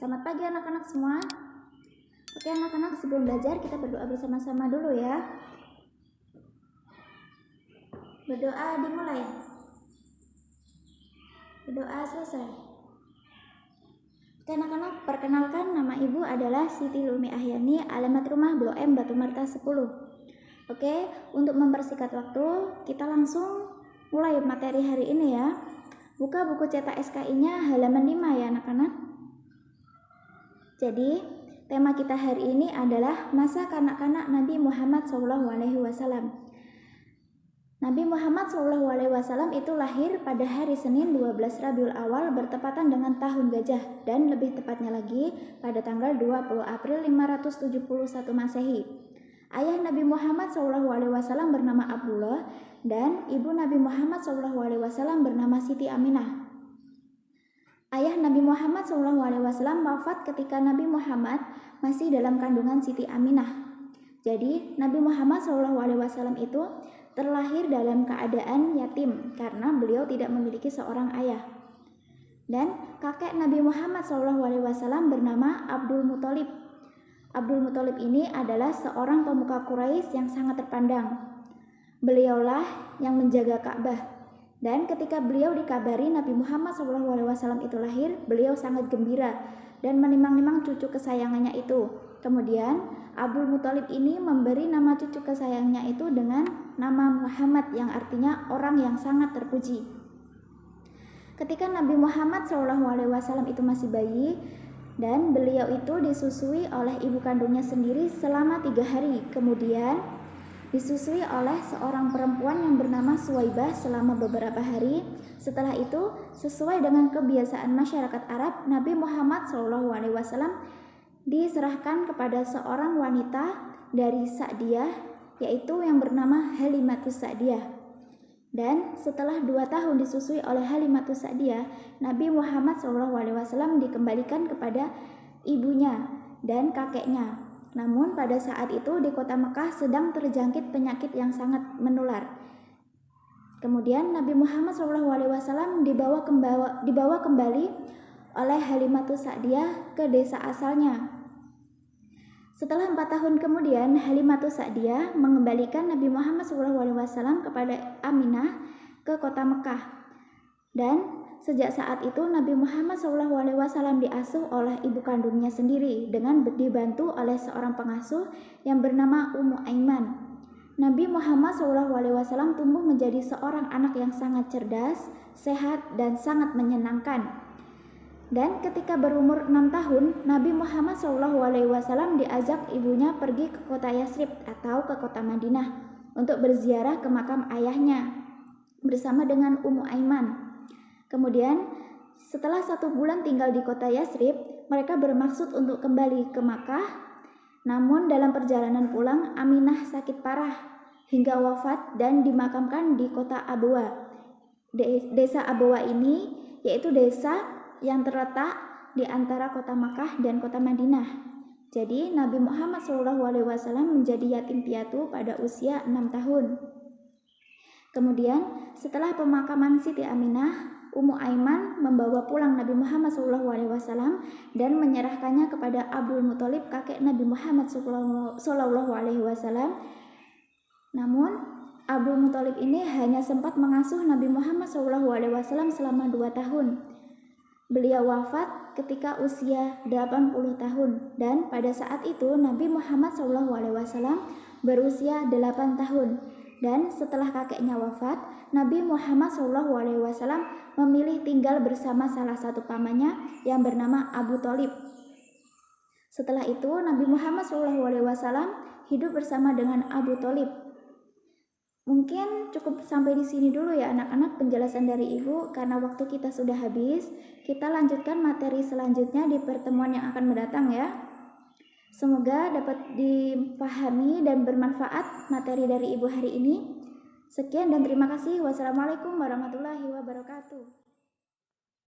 Selamat pagi anak-anak semua. Oke anak-anak, sebelum belajar kita berdoa bersama-sama dulu ya. Berdoa dimulai. Berdoa selesai. Oke anak-anak, perkenalkan nama ibu adalah Siti Lumi Ahyani, alamat rumah Blok M Batu Marta 10. Oke, untuk mempersingkat waktu, kita langsung mulai materi hari ini ya. Buka buku cetak SKI-nya halaman 5 ya anak-anak. Jadi, tema kita hari ini adalah masa kanak-kanak Nabi Muhammad SAW. Nabi Muhammad SAW itu lahir pada hari Senin 12 Rabiul Awal bertepatan dengan tahun gajah dan lebih tepatnya lagi pada tanggal 20 April 571 Masehi. Ayah Nabi Muhammad SAW bernama Abdullah dan ibu Nabi Muhammad SAW bernama Siti Aminah. Ayah Nabi Muhammad SAW wafat ketika Nabi Muhammad masih dalam kandungan Siti Aminah. Jadi Nabi Muhammad SAW itu terlahir dalam keadaan yatim karena beliau tidak memiliki seorang ayah. Dan kakek Nabi Muhammad SAW bernama Abdul Muthalib. Abdul Muthalib ini adalah seorang pemuka Quraisy yang sangat terpandang. Beliaulah yang menjaga Ka'bah. Dan ketika beliau dikabari Nabi Muhammad SAW itu lahir, beliau sangat gembira dan menimang-nimang cucu kesayangannya itu. Kemudian Abdul Muthalib ini memberi nama cucu kesayangannya itu dengan nama Muhammad yang artinya orang yang sangat terpuji. Ketika Nabi Muhammad SAW itu masih bayi dan beliau itu disusui oleh ibu kandungnya sendiri selama 3 hari. Kemudian disusui oleh seorang perempuan yang bernama Suwaibah selama beberapa hari. Setelah itu, sesuai dengan kebiasaan masyarakat Arab, Nabi Muhammad SAW diserahkan kepada seorang wanita dari Sa'diyah, yaitu yang bernama Halimatus Sa'diyah. Dan setelah 2 tahun disusui oleh Halimatus Sa'diyah, Nabi Muhammad SAW dikembalikan kepada ibunya dan kakeknya. Namun pada saat itu di kota Mekah sedang terjangkit penyakit yang sangat menular. Kemudian Nabi Muhammad SAW dibawa kembali oleh Halimatus Sa'diyah ke desa asalnya. Setelah 4 tahun kemudian Halimatus Sa'diyah mengembalikan Nabi Muhammad SAW kepada Aminah ke kota Mekah. Dan sejak saat itu Nabi Muhammad SAW diasuh oleh ibu kandungnya sendiri dengan dibantu oleh seorang pengasuh yang bernama Ummu Aiman. Nabi Muhammad SAW tumbuh menjadi seorang anak yang sangat cerdas, sehat, dan sangat menyenangkan. Dan ketika berumur 6 tahun, Nabi Muhammad SAW diajak ibunya pergi ke kota Yasrib atau ke kota Madinah untuk berziarah ke makam ayahnya bersama dengan Ummu Aiman. Kemudian setelah 1 bulan tinggal di kota Yasrib, mereka bermaksud untuk kembali ke Makkah. Namun dalam perjalanan pulang, Aminah sakit parah hingga wafat dan dimakamkan di kota Abwa. Desa Abwa ini yaitu desa yang terletak di antara kota Makkah dan kota Madinah. Jadi Nabi Muhammad SAW menjadi yatim piatu pada usia 6 tahun. Kemudian setelah pemakaman Siti Aminah, Ummu Aiman membawa pulang Nabi Muhammad SAW dan menyerahkannya kepada Abdul Muthalib, kakek Nabi Muhammad SAW. Namun Abdul Muthalib ini hanya sempat mengasuh Nabi Muhammad SAW selama 2 tahun. Beliau wafat ketika usia 80 tahun dan pada saat itu Nabi Muhammad SAW berusia 8 tahun. Dan setelah kakeknya wafat, Nabi Muhammad SAW memilih tinggal bersama salah satu pamannya yang bernama Abu Thalib. Setelah itu Nabi Muhammad SAW hidup bersama dengan Abu Thalib. Mungkin cukup sampai di sini dulu ya anak-anak penjelasan dari ibu, karena waktu kita sudah habis. Kita lanjutkan materi selanjutnya di pertemuan yang akan mendatang ya. Semoga dapat dipahami dan bermanfaat materi dari ibu hari ini. Sekian dan terima kasih. Wassalamualaikum warahmatullahi wabarakatuh.